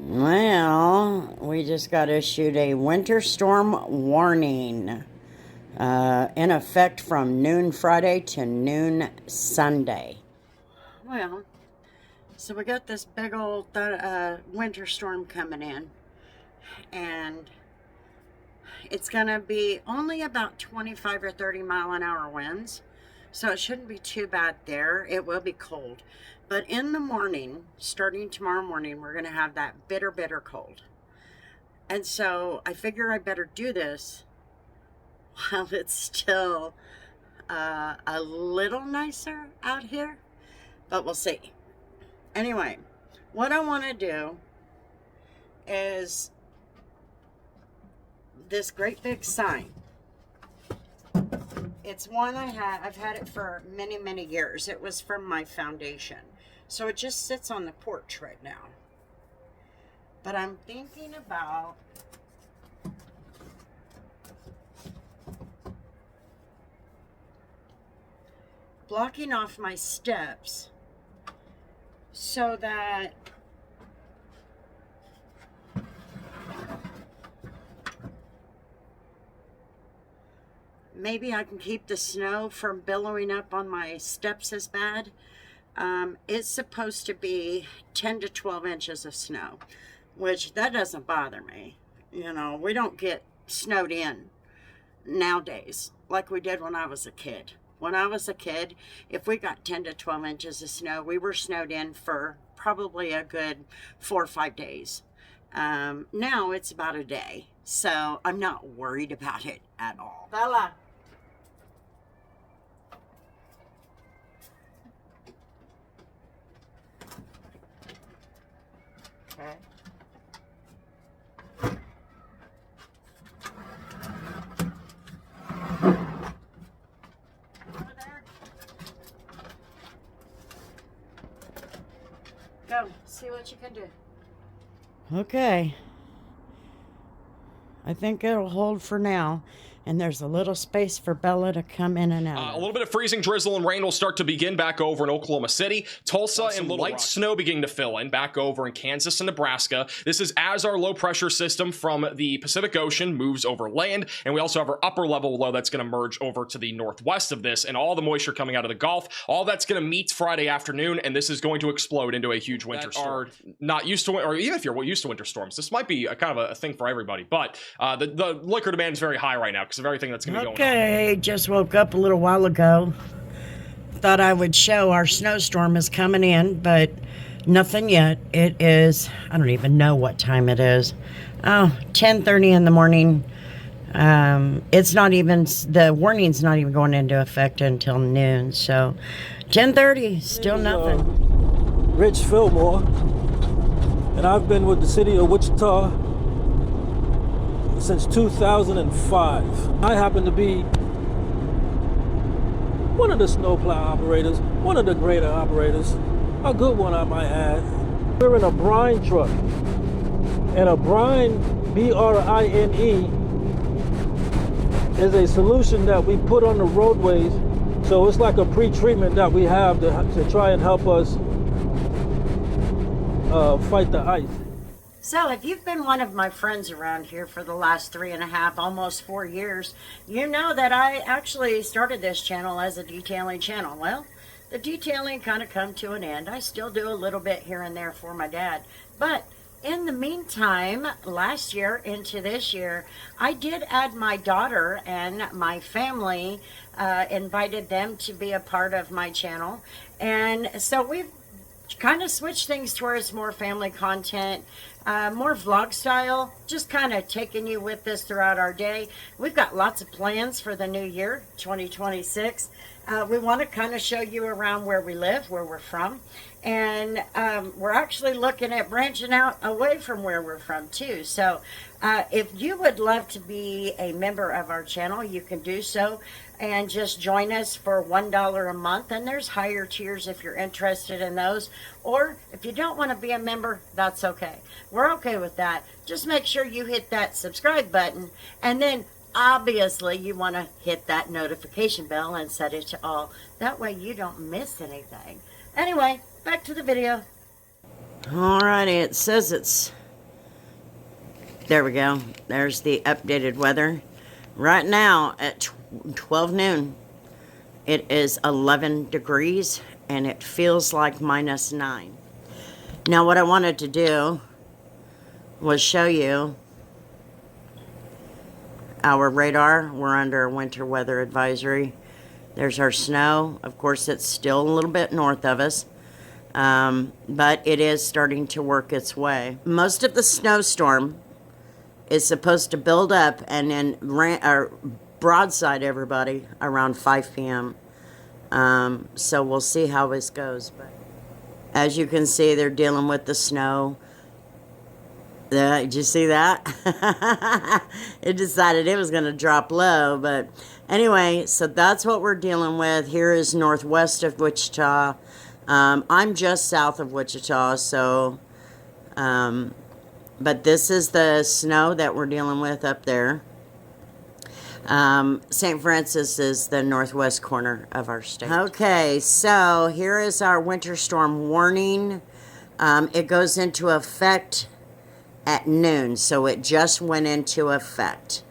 Well, we just got issued a winter storm warning in effect from noon Friday to noon Sunday. Well, so we got this big old winter storm coming in, and it's going to be only about 25 or 30 mile an hour winds, so it shouldn't be too bad there. It will be cold. But in the morning, starting tomorrow morning, we're going to have that bitter, bitter cold. And so I figure I better do this while it's still a little nicer out here. But we'll see. Anyway, what I want to do is this great big sign. It's one I've had it for many, many years. It was from my foundation. So it just sits on the porch right now. But I'm thinking about blocking off my steps so that maybe I can keep the snow from billowing up on my steps as bad. It's supposed to be 10 to 12 inches of snow, which that doesn't bother me. You know, we don't get snowed in nowadays like we did when I was a kid. When I was a kid, if we got 10 to 12 inches of snow, we were snowed in for probably a good 4 or 5 days. Now it's about a day, so I'm not worried about it at all. Bella. Okay. Over there. Go, see what you can do. Okay. I think it'll hold for now. And there's a little space for Bella to come in and out. A little bit of freezing drizzle and rain will start to begin back over in Oklahoma City, Tulsa, and light snow beginning to fill in back over in Kansas and Nebraska. This is as our low pressure system from the Pacific Ocean moves over land, and we also have our upper level low that's going to merge over to the northwest of this, and all the moisture coming out of the Gulf. All that's going to meet Friday afternoon, and this is going to explode into a huge winter storm. Are not used to, or even if you're used to winter storms, this might be a kind of a thing for everybody. But the liquor demand is very high right now, of everything that's going to be going on. Okay, just woke up a little while ago. Thought I would show our snowstorm is coming in, but nothing yet. It is, I don't even know what time it is. Oh, 10:30 in the morning. It's not even, the warning's not even going into effect until noon. So 10:30, still nothing. Rich Fillmore, and I've been with the city of Wichita since 2005. I happen to be one of the snowplow operators, one of the grader operators, a good one I might add. We're in a brine truck, and a brine, B-R-I-N-E, is a solution that we put on the roadways. So it's like a pre-treatment that we have to try and help us fight the ice. So if you've been one of my friends around here for the last 3.5, almost 4 years, you know that I actually started this channel as a detailing channel. Well, the detailing kind of come to an end. I still do a little bit here and there for my dad. But in the meantime, last year into this year, I did add my daughter and my family, invited them to be a part of my channel. And so we've kind of switch things towards more family content, more vlog style, just kind of taking you with us throughout our day. We've got lots of plans for the new year, 2026. We want to kind of show you around where we live, where we're from. And we're actually looking at branching out away from where we're from too. So if you would love to be a member of our channel, you can do so and just join us for $1 a month. And there's higher tiers if you're interested in those. Or if you don't want to be a member, that's okay. We're okay with that. Just make sure you hit that subscribe button, and then obviously you want to hit that notification bell and set it to all. That way you don't miss anything. Anyway, back to the video. Alrighty, it says it's There we go. There's the updated weather. Right now at 12 noon, it is 11 degrees and it feels like -9. Now what I wanted to do was show you our radar. We're under a winter weather advisory. There's our snow. Of course, it's still a little bit north of us, but it is starting to work its way. Most of the snowstorm is supposed to build up and then broadside everybody around 5 p.m. So we'll see how this goes. But as you can see, they're dealing with the snow. Did you see that? It decided it was going to drop low. But anyway, so that's what we're dealing with. Here is northwest of Wichita. I'm just south of Wichita, so... but this is the snow that we're dealing with up there. St. Francis is the northwest corner of our state. Okay, so here is our winter storm warning. It goes into effect at noon, so it just went into effect.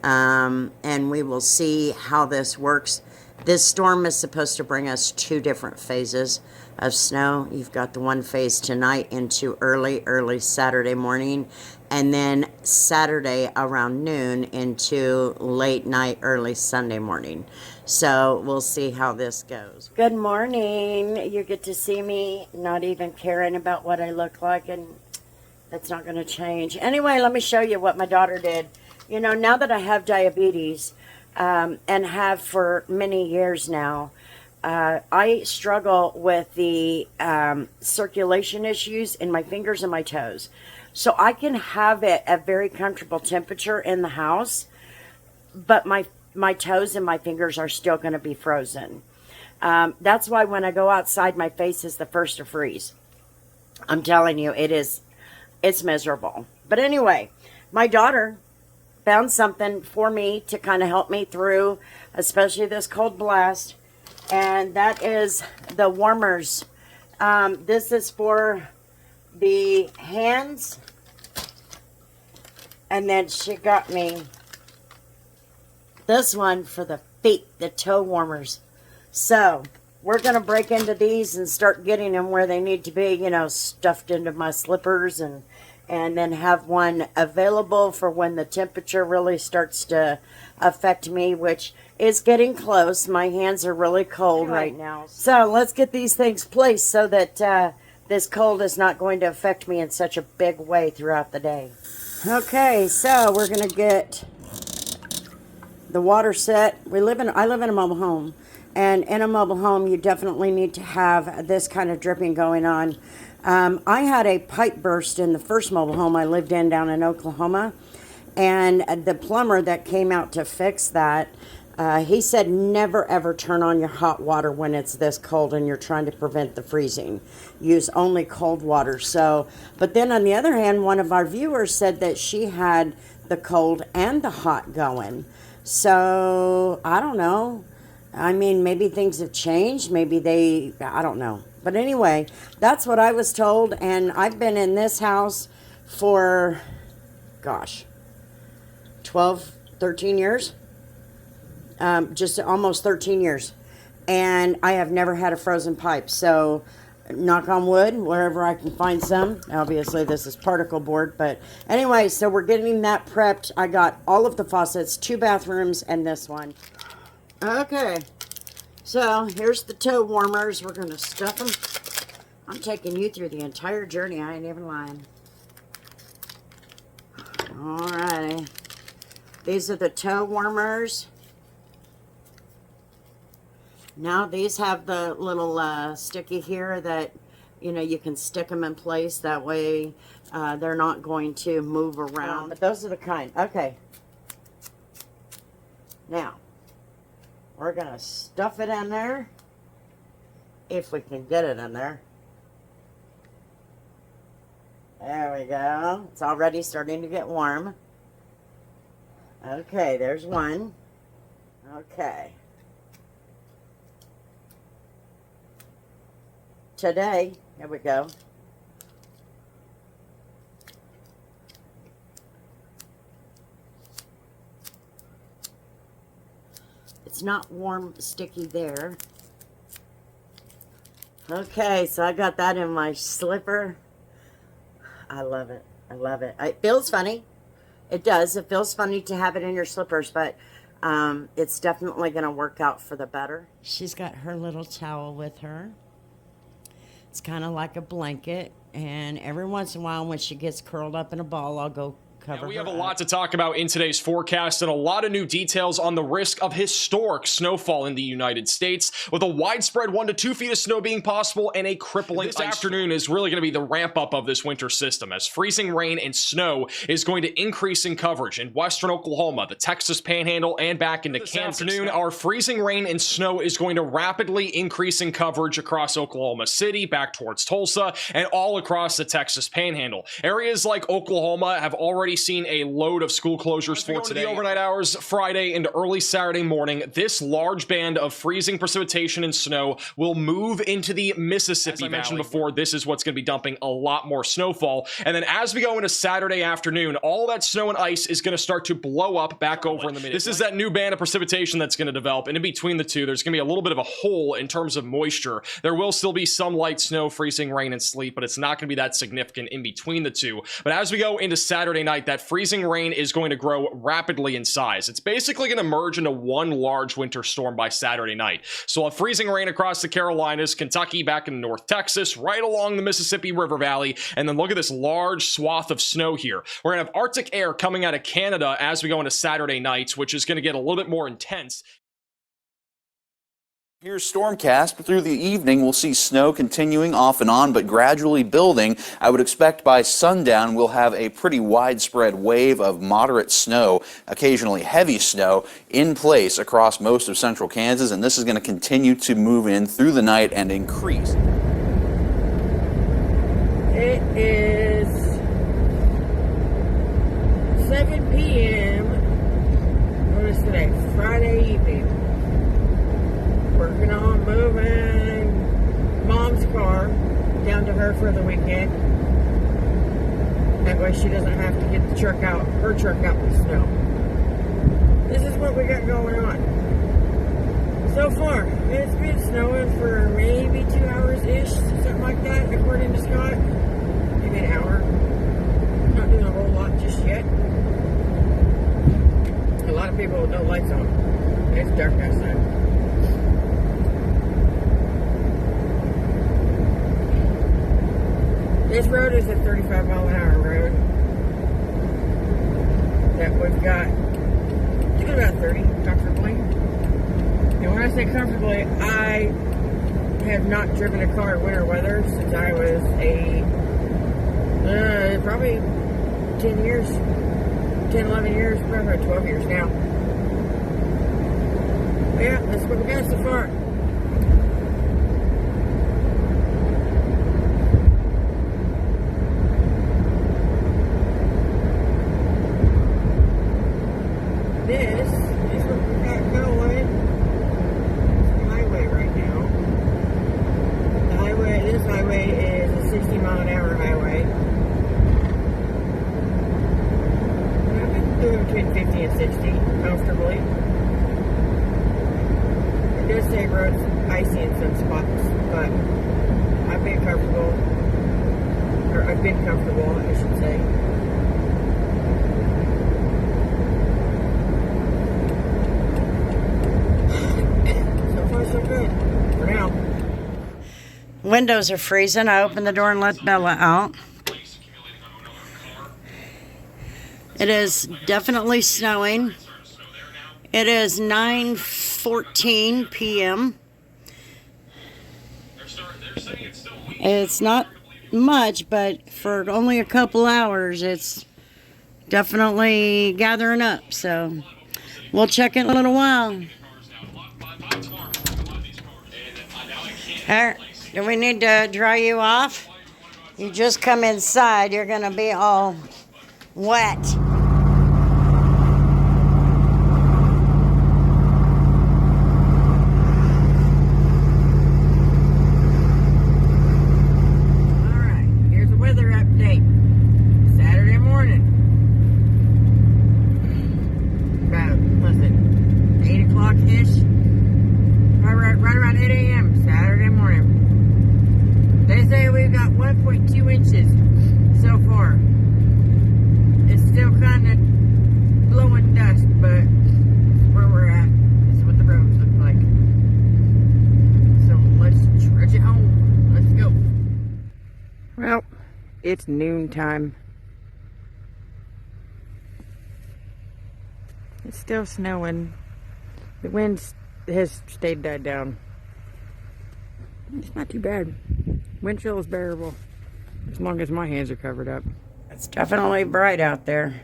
And we will see how this works. This storm is supposed to bring us 2 different phases of snow. You've got the one phase tonight into early Saturday morning, and then Saturday around noon into late night, early Sunday morning. So we'll see how this goes. Good morning. You get to see me not even caring about what I look like, and that's not going to change. Anyway, let me show you what my daughter did. You know, now that I have diabetes, and have for many years now, I struggle with the circulation issues in my fingers and my toes. So I can have it at very comfortable temperature in the house, but my toes and my fingers are still going to be frozen. That's why when I go outside, my face is the first to freeze. I'm telling you, it's miserable. But anyway, my daughter found something for me to kind of help me through, especially this cold blast. And that is the warmers. This is for the hands. And then she got me this one for the feet, the toe warmers. So we're going to break into these and start getting them where they need to be, you know, stuffed into my slippers, and then have one available for when the temperature really starts to affect me, which is getting close. My hands are really cold right now. So let's get these things placed so that this cold is not going to affect me in such a big way throughout the day. Okay, so we're going to get the water set. I live in a mobile home. And in a mobile home, you definitely need to have this kind of dripping going on. I had a pipe burst in the first mobile home I lived in down in Oklahoma. And the plumber that came out to fix that, he said never ever turn on your hot water when it's this cold and you're trying to prevent the freezing. Use only cold water. So, but then on the other hand, one of our viewers said that she had the cold and the hot going. So, I don't know. I mean, maybe things have changed. Maybe I don't know. But anyway, that's what I was told. And I've been in this house for, gosh, 12, 13 years. Just almost 13 years. And I have never had a frozen pipe. So, knock on wood, wherever I can find some. Obviously, this is particle board. But anyway, so we're getting that prepped. I got all of the faucets, 2 bathrooms, and this one. Okay, so here's the toe warmers. We're going to stuff them. I'm taking you through the entire journey. I ain't even lying. Alrighty. These are the toe warmers. Now these have the little sticky here that, you know, you can stick them in place. That way they're not going to move around. But those are the kind. Okay. Now, we're going to stuff it in there, if we can get it in there. There we go. It's already starting to get warm. Okay, there's one. Okay. Today, here we go. it's not warm, sticky there. Okay, so I got that in my slipper. I love it. I love it. It feels funny. It does. It feels funny to have it in your slippers, but it's definitely going to work out for the better. She's got her little towel with her. It's kind of like a blanket, and every once in a while when she gets curled up in a ball, I'll go cover we her have a up. lot to talk about in today's forecast and a lot of new details on the risk of historic snowfall in the United States, with a widespread 1 to 2 feet of snow being possible and a crippling this afternoon is really going to be the ramp up of this winter system, as freezing rain and snow is going to increase in coverage in western Oklahoma, the Texas Panhandle, and back into Kansas. This afternoon, our freezing rain and snow is going to rapidly increase in coverage across Oklahoma City, back towards Tulsa, and all across the Texas Panhandle. Areas like Oklahoma have already seen a load of school closures for today. The overnight hours, Friday into early Saturday morning, this large band of freezing precipitation and snow will move into the Mississippi Valley. As I mentioned before, this is what's going to be dumping a lot more snowfall. And then as we go into Saturday afternoon, all that snow and ice is going to start to blow up back over in the Mid-Atlantic. This is that new band of precipitation that's going to develop, and in between the two, there's going to be a little bit of a hole in terms of moisture. There will still be some light snow, freezing rain, and sleet, but it's not going to be that significant in between the two. But as we go into Saturday night, that freezing rain is going to grow rapidly in size. It's basically going to merge into one large winter storm by Saturday night. So a freezing rain across the Carolinas, Kentucky, back in North Texas, right along the Mississippi River Valley, and then look at this large swath of snow here. We're going to have Arctic air coming out of Canada as we go into Saturday night, which is going to get a little bit more intense. Here's Stormcast. Through the evening, we'll see snow continuing off and on, but gradually building. I would expect by sundown, we'll have a pretty widespread wave of moderate snow, occasionally heavy snow, in place across most of central Kansas, and this is going to continue to move in through the night and increase. It is 7 p.m. What is today? Friday evening. Working on moving Mom's car down to her for the weekend. That way she doesn't have to get the truck out, her truck out with snow. This is what we got going on. So far, it's been snowing for maybe 2 hours-ish, something like that, according to Scott. Maybe an hour. Not doing a whole lot just yet. A lot of people with no lights on. It's dark outside. This road is a 35-mile-an-hour road that we've got about 30 comfortably. And when I say comfortably, I have not driven a car in winter weather since I was probably 10 years, 10, 11 years, probably about 12 years now. But yeah, that's what we got so far. This is what we got going. It's the highway right now. This highway is a 60-mile-an-hour highway. I've been doing between 50 and 60 comfortably. It does say roads icy in some spots, but I've been comfortable. Or I've been comfortable, I should say. So good for now. Windows are freezing. I opened the door and let Bella out. It is definitely snowing. It is 9:14 p.m. It's not much, but for only a couple hours, it's definitely gathering up. So we'll check in a little while. Do we need to dry you off? You just come inside, you're going to be all wet. Alright, here's a weather update. Saturday morning. About, what's it, 8 o'clock-ish? It's noontime. It's still snowing. The wind has stayed died down. It's not too bad. Wind chill is bearable. As long as my hands are covered up. It's definitely bright out there.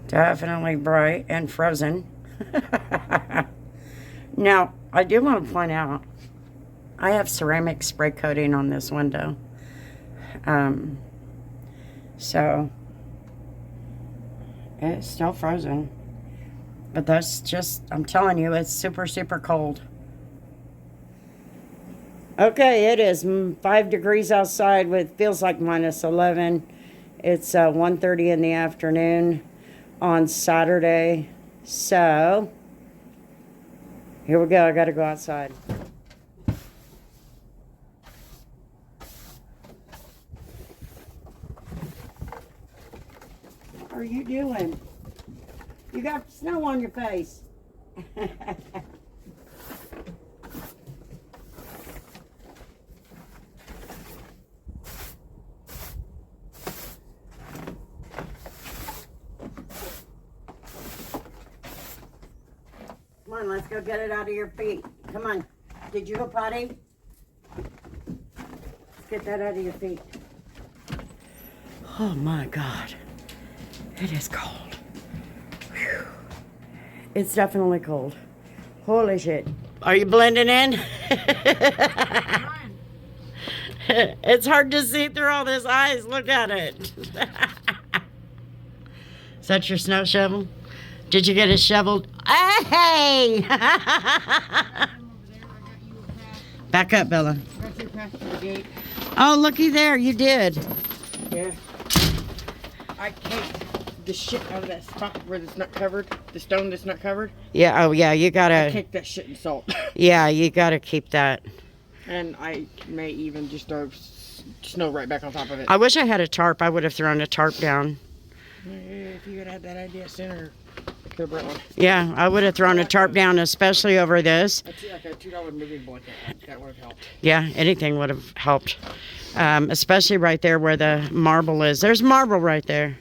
Definitely bright and frozen. Now, I do want to point out, I have ceramic spray coating on this window. So, it's still frozen. But that's just, I'm telling you, it's super, super cold. Okay, it is 5 degrees outside with feels like minus 11. It's 1:30 in the afternoon on Saturday. So, here we go. I got to go outside. What are you doing? You got snow on your face. Come on, let's go get it out of your feet. Come on. Did you go potty? Let's get that out of your feet. Oh my God. It is cold. Whew. It's definitely cold. Holy shit. Are you blending in? It's hard to see through all this ice. Look at it. Is that your snow shovel? Did you get it shoveled? Hey! Back up, Bella. Oh, looky there. You did. Yeah. I caked the shit out of that spot where it's not covered. The stone that's not covered. Yeah, oh yeah, you I gotta... caked that shit in salt. Yeah, you gotta keep that. And I may even just throw snow right back on top of it. I wish I had a tarp. I would have thrown a tarp down. If you had had that idea sooner, I could have brought one. Yeah, I would have thrown a tarp down, especially over this. I'd see like a $2 moving blanket. That would have helped. Yeah, anything would have helped. Especially right there where the marble is. There's marble right there.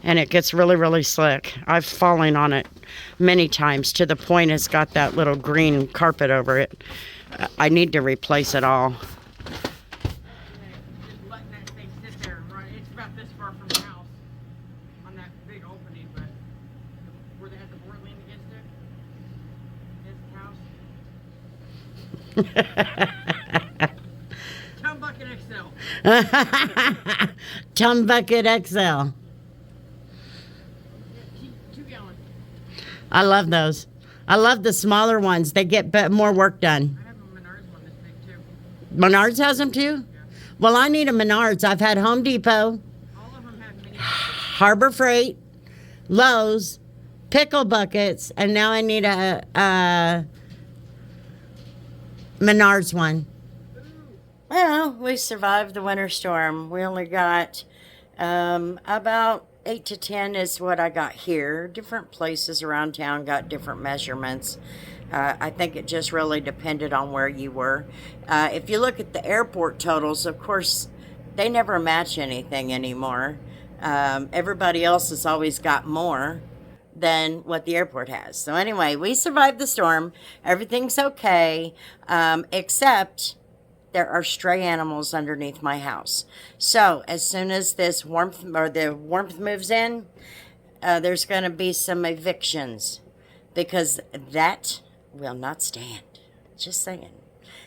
And it gets really, really slick. I've fallen on it many times to the point it's got that little green carpet over it. I need to replace it all. Just letting that thing sit there and run. It's about this far from the house on that big opening, but where they had the board leaned against it. Tumbucket XL. Tumbucket XL. 2 gallon. I love those. I love the smaller ones. They get more work done. I have a Menards one this big too. Menards has them too? Yeah. Well, I need a Menards. I've had Home Depot, All of them have mini. Harbor Freight, Lowe's, pickle buckets, and now I need a Menards one. Well, we survived the winter storm. We only got about 8 to 10 is what I got here. Different places around town got different measurements. I think it just really depended on where you were. If you look at the airport totals, of course, they never match anything anymore. Everybody else has always got more than what the airport has. So anyway, we survived the storm. Everything's okay, except there are stray animals underneath my house. So as soon as this warmth moves in, there's going to be some evictions because that will not stand. Just saying.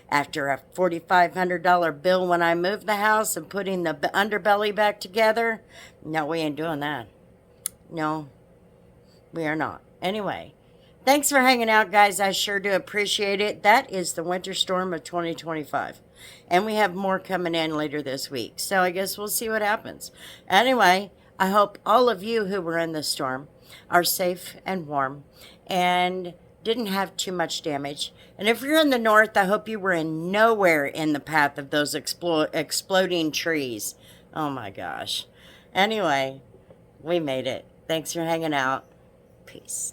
After a $4,500 bill when I moved the house and putting the underbelly back together, no, we ain't doing that. No, we are not. Anyway, thanks for hanging out, guys. I sure do appreciate it. That is the winter storm of 2025. And we have more coming in later this week. So I guess we'll see what happens. Anyway, I hope all of you who were in the storm are safe and warm and didn't have too much damage. And if you're in the north, I hope you were in nowhere in the path of those exploding trees. Oh my gosh. Anyway, we made it. Thanks for hanging out. Peace.